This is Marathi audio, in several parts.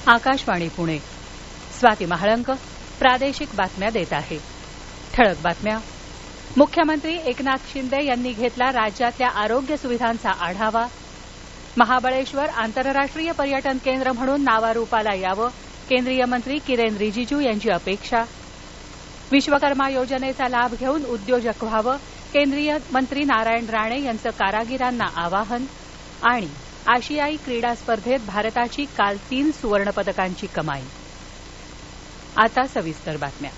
आकाशवाणी पुणे. स्वाती महाळंक प्रादेशिक बातम्या देत आहे. ठळक बातम्या. मुख्यमंत्री एकनाथ शिंदे यांनी घेतला राज्यातल्या आरोग्य सुविधांचा आढावा. महाबळेश्वर आंतरराष्ट्रीय पर्यटन केंद्र म्हणून नावारूपाला यावं, केंद्रीय मंत्री किरेन रिजिजू यांची अपेक्षा. विश्वकर्मा योजनेचा लाभ घेऊन उद्योजक व्हावं, केंद्रीय मंत्री नारायण राणे यांचं कारागिरांना आवाहन. आणि आशियाई क्रीडा स्पर्धेत भारताची काल 3 सुवर्णपदकांची कमाई. आता सविस्तर बातम्या.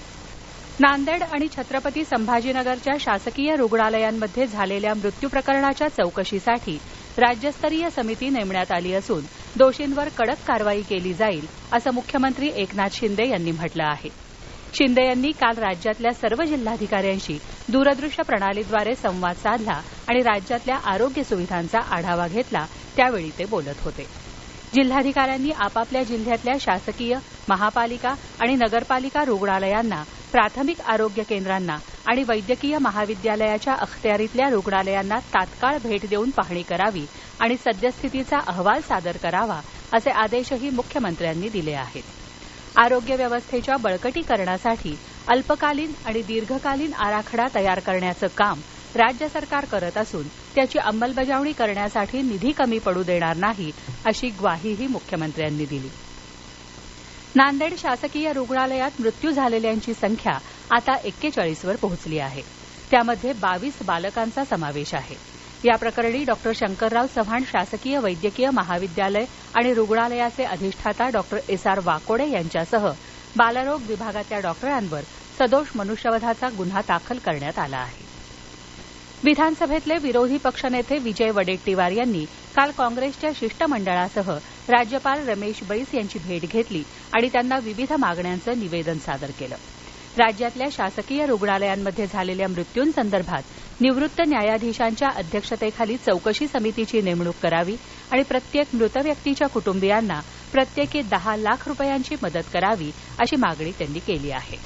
नांदेड आणि छत्रपती संभाजीनगरच्या शासकीय रुग्णालयांमध्ये झालेल्या मृत्यू प्रकरणाच्या चौकशीसाठी राज्यस्तरीय समिती नेमण्यात आली असून दोषींवर कडक कारवाई केली जाईल असं मुख्यमंत्री एकनाथ शिंदे यांनी म्हटलं आहे. शिंदे यांनी काल राज्यातल्या सर्व जिल्हाधिकाऱ्यांशी दूरदृश्य प्रणालीद्वारे संवाद साधला आणि राज्यातल्या आरोग्य सुविधांचा आढावा घेतला. त्यावेळी ते बोलत होते. जिल्हाधिकाऱ्यांनी आपापल्या जिल्ह्यातल्या शासकीय, महापालिका आणि नगरपालिका रुग्णालयांना, प्राथमिक आरोग्य केंद्रांना आणि वैद्यकीय महाविद्यालयाच्या अखत्यारीतल्या रुग्णालयांना तात्काळ भेट देऊन पाहणी करावी आणि सद्यस्थितीचा अहवाल सादर करावा असे आदेशही मुख्यमंत्र्यांनी दिले आहेत. आरोग्य व्यवस्थेच्या बळकटीकरणासाठी अल्पकालीन आणि दीर्घकालीन आराखडा तयार करण्याचं काम राज्य सरकार करत असून त्याची अंमलबजावणी करण्यासाठी निधी कमी पडू देणार नाही अशी ग्वाहीही मुख्यमंत्र्यांनी दिली. नांदेड शासकीय रुग्णालयात मृत्यू झालेल्यांची संख्या आता 41 वर पोहोचली आहे. त्यामध्ये 22 बालकांचा समावेश आहे. या प्रकरणी डॉक्टर शंकरराव चव्हाण शासकीय वैद्यकीय महाविद्यालय आणि रुग्णालयाचे अधिष्ठाता डॉक्टर SR वाकोडे यांच्यासह बालरोग विभागातल्या डॉक्टरांवर सदोष मनुष्यवधाचा गुन्हा दाखल करण्यात आला आहे. विधानसभेतले विरोधी पक्षनेते विजय वडेट्टीवार यांनी काल काँग्रेसच्या शिष्टमंडळासह राज्यपाल रमेश बैस यांची भेट घेतली आणि त्यांना विविध मागण्यांचं निवेदन सादर केलं. राज्यातल्या शासकीय रुग्णालयांमध्ये झालेल्या मृत्यूंसंदर्भात निवृत्त न्यायाधीशांच्या अध्यक्षतेखाली चौकशी समितीची नेमणूक करावी आणि प्रत्येक मृत व्यक्तीच्या कुटुंबियांना प्रत्येकी 10 लाख रुपयांची मदत करावी अशी मागणी त्यांनी केली आहे.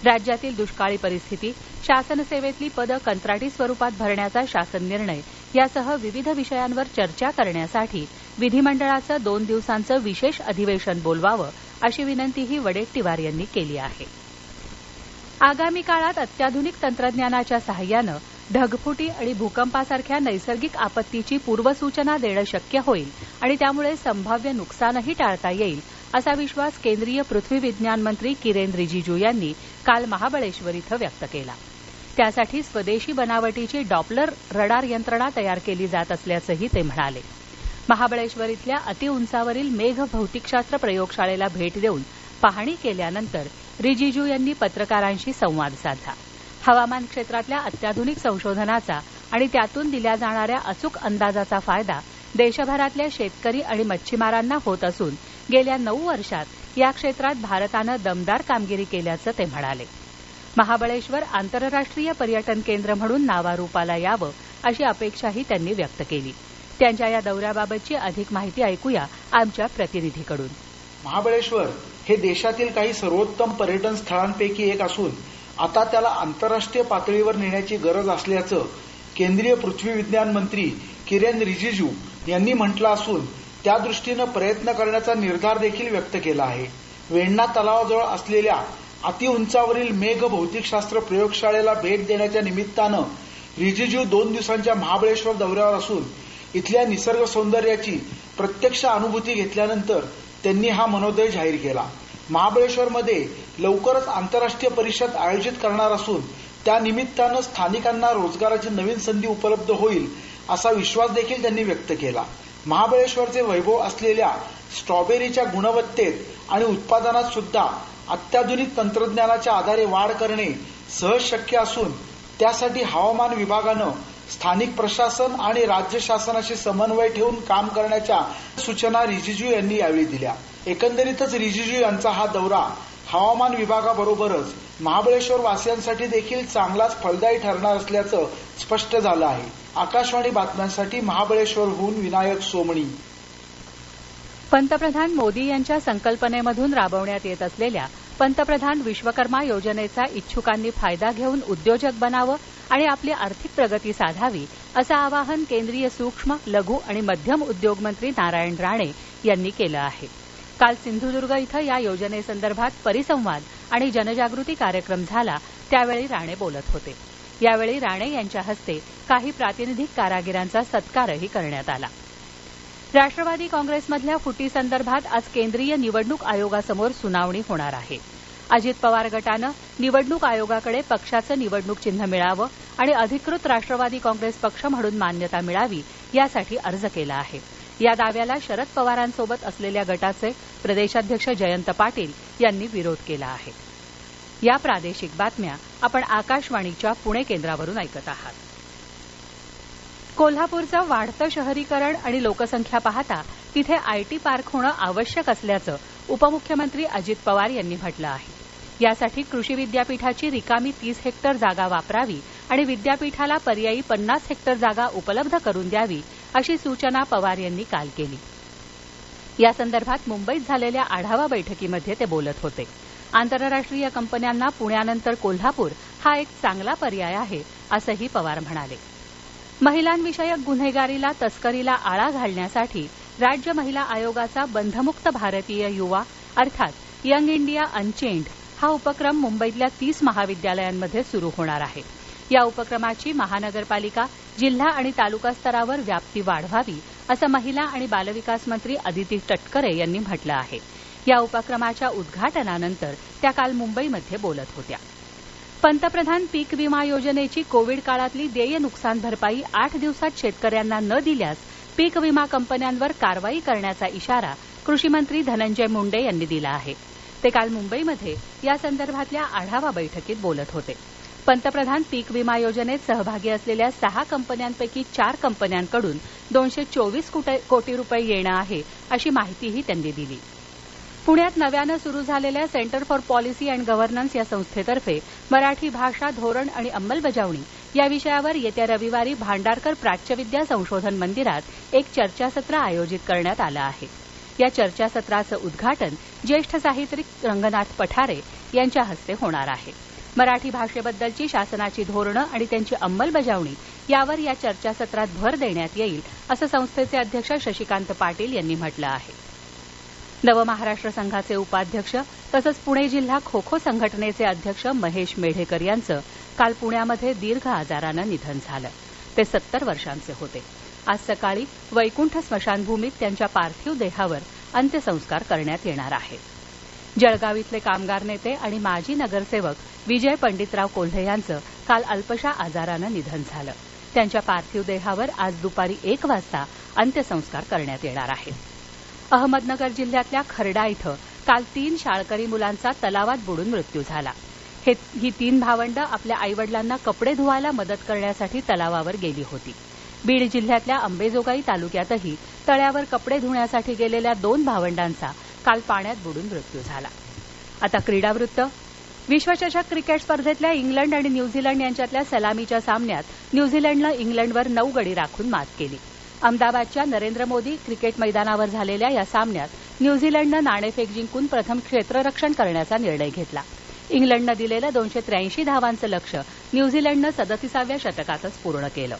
राज्यातील दुष्काळी परिस्थिती, शासन सेवेतली पदं कंत्राटी स्वरूपात भरण्याचा शासन निर्णय यासह विविध विषयांवर चर्चा करण्यासाठी विधिमंडळाचं 2 दिवसांचं विशेष अधिवेशन बोलवावं अशी विनंतीही वडेट्टीवार यांनी केली आहे. आगामी काळात अत्याधुनिक तंत्रज्ञानाच्या सहाय्यानं ढगफुटी आणि भूकंपासारख्या नैसर्गिक आपत्तीची पूर्वसूचना देणं शक्य होईल आणि त्यामुळे संभाव्य नुकसानही टाळता येईल असा विश्वास केंद्रीय पृथ्वी विज्ञान मंत्री किरेन रिजिजू यांनी काल महाबळेश्वर इथं व्यक्त केला. त्यासाठी स्वदेशी बनावटीची डॉपलर रडार यंत्रणा तयार केली जात असल्याचंही ते म्हणाले. महाबळेश्वर इथल्या अतिउंचावरील मेघ भौतिकशास्त्र प्रयोगशाळेला भेट देऊन पाहणी केल्यानंतर रिजिजू यांनी पत्रकारांशी संवाद साधला. हवामान क्षेत्रातल्या अत्याधुनिक संशोधनाचा आणि त्यातून दिल्या जाणाऱ्या अचूक अंदाजाचा फायदा देशभरातल्या शेतकरी आणि मच्छीमारांना होत असून गेल्या 9 वर्षात या क्षेत्रात भारतानं दमदार कामगिरी केल्याचं ते म्हणाले. महाबळेश्वर आंतरराष्ट्रीय पर्यटन केंद्र म्हणून नावारूपाला यावं अशी अपेक्षाही त्यांनी व्यक्त केली. त्यांच्या या दौऱ्याबाबतची अधिक माहिती ऐकूया आमच्या प्रतिनिधीकडून. महाबळेश्वर हे देशातील काही सर्वोत्तम पर्यटन स्थळांपैकी एक असून आता त्याला आंतरराष्ट्रीय पातळीवर नेण्याची गरज असल्याचं केंद्रीय पृथ्वी विज्ञान मंत्री किरेन रिजिजू यांनी म्हटलं असून त्या दृष्टीनं प्रयत्न करण्याचा निर्धार देखील व्यक्त केला आहे. वेण्णा तलावाजवळ असलेल्या अतिउंचावरील मेघ भौतिकशास्त्र प्रयोगशाळेला भेट देण्याच्या निमित्तानं रिजिजू 2 दिवसांच्या महाबळेश्वर दौऱ्यावर असून इथल्या निसर्ग सौंदर्याची प्रत्यक्ष अनुभूती घेतल्यानंतर त्यांनी हा मनोदय जाहीर केला. महाबळेश्वरमध्ये लवकरच आंतरराष्ट्रीय परिषद आयोजित करणार असून त्या निमित्तानं स्थानिकांना रोजगाराची नवीन संधी उपलब्ध होईल असा विश्वास देखील त्यांनी व्यक्त केला. महाबळेश्वरचे वैभव असलेल्या स्ट्रॉबेरीच्या गुणवत्तेत आणि उत्पादनात सुद्धा अत्याधुनिक तंत्रज्ञानाच्या आधारे वाढ करणे सहज शक्य असून त्यासाठी हवामान विभागानं स्थानिक प्रशासन आणि राज्य शासनाशी समन्वय ठेवून काम करण्याच्या सूचना रिजिजू यांनी यावेळी दिल्या. एकंदरीतच रिजिजू यांचा हा दौरा हवामान विभागाबरोबरच महाबळेश्वर वासियांसाठी देखील चांगलाच फलदायी ठरणार असल्याचं स्पष्ट झालं आहे. आकाशवाणी बातम्यांसाठी महाबळेश्वरहून विनायक सोमणी. पंतप्रधान मोदी यांच्या संकल्पनेमधून राबवण्यात येत असलेल्या पंतप्रधान विश्वकर्मा योजनेचा इच्छुकांनी फायदा घेऊन उद्योजक बनावं आणि आपली आर्थिक प्रगती साधावी असं आवाहन केंद्रीय सूक्ष्म, लघु आणि मध्यम उद्योग मंत्री नारायण राणे यांनी केलं आहे. काल सिंधुदुर्ग इथं या योजनेसंदर्भात परिसंवाद आणि जनजागृती कार्यक्रम झाला त्यावेळी राणे बोलत होते. यावेळी राणे यांच्या हस्ते काही प्रातिनिधिक कारागिरांचा सत्कारही करण्यात आला. राष्ट्रवादी काँग्रेसमधल्या फुटीसंदर्भात आज केंद्रीय निवडणूक आयोगासमोर सुनावणी होणार आहे. अजित पवार गटानं निवडणूक आयोगाकडे पक्षाचं निवडणूक चिन्ह मिळावं आणि अधिकृत राष्ट्रवादी काँग्रेस पक्ष म्हणून मान्यता मिळावी यासाठी अर्ज केला आहे. या दाव्याला शरद पवारांसोबत असलेल्या गटाचे प्रदेशाध्यक्ष जयंत पाटील यांनी विरोध केला आहे. या प्रादेशिक बातम्या आपण आकाशवाणीच्या पुणे केंद्रावरून ऐकत आहात. कोल्हापूरचं वाढतं शहरीकरण आणि लोकसंख्या पाहता तिथे आयटी पार्क होणं आवश्यक असल्याचं उपमुख्यमंत्री अजित पवार यांनी म्हटलं आहे. यासाठी कृषी विद्यापीठाची रिकामी 30 हेक्टर जागा वापरावी आणि विद्यापीठाला पर्यायी 50 हेक्टर जागा उपलब्ध करून द्यावी अशी सूचना पवार यांनी काल केली. या संदर्भात मुंबईत झालेल्या आढावा बैठकीमध्ये ते बोलत होते. आंतरराष्ट्रीय कंपन्यांना पुण्यानंतर कोल्हापूर हा एक चांगला पर्याय आहे असंही पवार म्हणाले. महिलांविषयक गुन्हेगारीला तस्करीला आळा घालण्यासाठी राज्य महिला आयोगाचा बंधमुक्त भारतीय युवा अर्थात यंग इंडिया अनचेंड हा उपक्रम मुंबईतल्या 30 महाविद्यालयांमध्ये सुरू होणार आहे. या उपक्रमाची महानगरपालिका जिल्हा आणि तालुका स्तरावर व्याप्ती वाढवावी असं महिला आणि बालविकास मंत्री अदिती तटकरे यांनी म्हटलं आहे. या उपक्रमाच्या उद्घाटनानंतर त्या काल मुंबईमध्ये बोलत होत्या. पंतप्रधान पीक विमा योजनेची कोविड काळातली देय नुकसान भरपाई 8 दिवसात शेतकऱ्यांना न दिल्यास पीक विमा कंपन्यांवर कारवाई करण्याचा इशारा कृषी मंत्री धनंजय मुंडे यांनी दिला आहे. ते काल मुंबईमध्ये या संदर्भातल्या आढावा बैठकीत बोलत होते. पंतप्रधान पीक विमा योजनेत सहभागी असलेल्या 6 कंपन्यांपैकी 4 कंपन्यांकडून 224 कोटी रुपये येणं आहे अशी माहितीही त्यांनी दिली. पुण्यात नव्यानं सुरू झालेल्या centre for policy and governance या संस्थेतर्फे मराठी भाषा धोरण आणि अंमलबजावणी या विषयावर येत्या रविवारी भांडारकर प्राच्यविद्या संशोधन मंदिरात एक चर्चासत्र आयोजित करण्यात आलं आहे. या चर्चासत्राचं उद्घाटन ज्येष्ठ साहित्यिक रंगनाथ पठारे यांच्या हस्ते होणार आहे. मराठी भाषेबद्दलची शासनाची धोरणं आणि त्यांची अंमलबजावणी यावर या चर्चासत्रात भर देण्यात येईल असं संस्थेचे अध्यक्ष शशिकांत पाटील यांनी म्हटलं आहे. नवमहाराष्ट्र संघाचे उपाध्यक्ष तसंच पुणे जिल्हा खो खो संघटनेचे अध्यक्ष महेश मेढेकर यांचं काल पुण्यामध्ये दीर्घ आजारानं निधन झालं. ते 70 वर्षांचे होते. आज सकाळी वैकुंठ स्मशानभूमीत त्यांच्या पार्थिव देहावर अंत्यसंस्कार करण्यात येणार आहेत. जळगाव इथले कामगार नेते आणि माजी नगरसेवक विजय पंडितराव कोल्हे यांचं काल अल्पशा आजारानं निधन झालं. त्यांच्या पार्थिव देहावर आज दुपारी 1 वाजता अंत्यसंस्कार करण्यात येणार आहेत. अहमदनगर जिल्ह्यातल्या खर्डा इथं काल 3 शाळकरी मुलांचा तलावात बुडून मृत्यू झाला. ही 3 भावंडं आपल्या आईवडिलांना कपडे धुवायला मदत करण्यासाठी तलावावर गेली होती. बीड जिल्ह्यातल्या अंबेजोगाई तालुक्यातही तळ्यावर कपडे धुण्यासाठी गेलेल्या 2 भावंडांचा काल पाण्यात बुडून मृत्यू झाला. आता क्रीडावृत्त. विश्वचषक क्रिकेट स्पर्धेतल्या इंग्लंड आणि न्यूझीलंड यांच्यातल्या सलामीच्या सामन्यात न्यूझीलंडनं इंग्लंडवर 9 गडी राखून मात केली. अहमदाबादच्या नरेंद्र मोदी क्रिकेट मैदानावर झालेल्या या सामन्यात न्यूझीलंडनं नाणेफेक जिंकून प्रथम क्षेत्ररक्षण करण्याचा निर्णय घेतला. इंग्लंडनं दिलेलं 283 धावांचं लक्ष्य न्यूझीलंडनं 37व्या षटकातच पूर्ण केलं.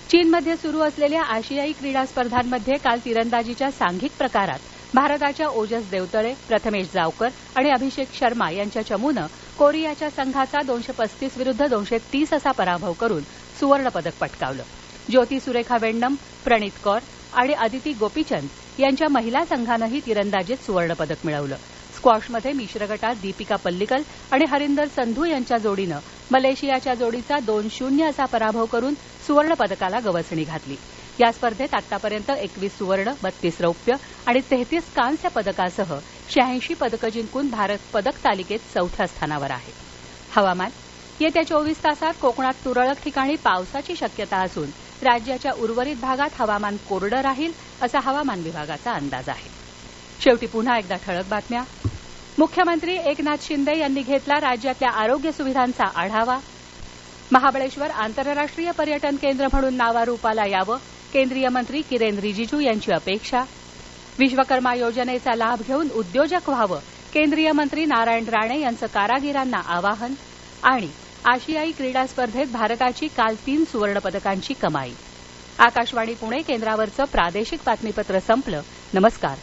चीनमध्ये सुरू असलेल्या आशियाई क्रीडा स्पर्धांमध्ये काल तिरंदाजीच्या सांघिक प्रकारात भारताच्या ओजस देवतळे, प्रथमेश जावकर आणि अभिषेक शर्मा यांच्या चमूनं कोरियाच्या संघाचा 235 विरुद्ध 230 असा पराभव करून सुवर्णपदक पटकावलं. ज्योती सुरेखा वेण्णम, प्रणीत कौर आणि अदिती गोपीचंद यांच्या महिला संघानंही तिरंदाजीत सुवर्णपदक मिळवलं. स्क्वॉशमध्ये मिश्र गटात दीपिका पल्लिकल आणि हरिंदर संधू यांच्या जोडीनं मलेशियाच्या जोडीचा 2-0 असा पराभव करून सुवर्णपदकाला गवसणी घातली. या स्पर्धेत आतापर्यंत 21 सुवर्ण, 32 रौप्य आणि 33 कांस्य पदकासह 86 पदकं जिंकून भारत पदक तालिकेत 4थ्या स्थानावर आहे. हवामान. येत्या 24 तासात कोकणात तुरळक ठिकाणी पावसाची शक्यता असून राज्याच्या उर्वरित भागात हवामान कोरडं राहील असा हवामान विभागाचा अंदाज आहे. शेवटी पुन्हा एकदा ठळक बातम्या. मुख्यमंत्री एकनाथ शिंदे यांनी घेतला राज्यातल्या आरोग्य सुविधांचा आढावा. महाबळेश्वर आंतरराष्ट्रीय पर्यटन केंद्र म्हणून नावारूपाला यावं, केंद्रीय मंत्री किरेन रिजिजू यांची अपेक्षा. विश्वकर्मा योजनेचा लाभ घेऊन उद्योजक व्हावं, केंद्रीय मंत्री नारायण राणे यांचं कारागिरांना आवाहन. आणि आशियाई क्रीडा स्पर्धेत भारताची काल 3 सुवर्णपदकांची कमाई. आकाशवाणी पुणे केंद्रावरचं प्रादेशिक बातमीपत्र संपलं. नमस्कार.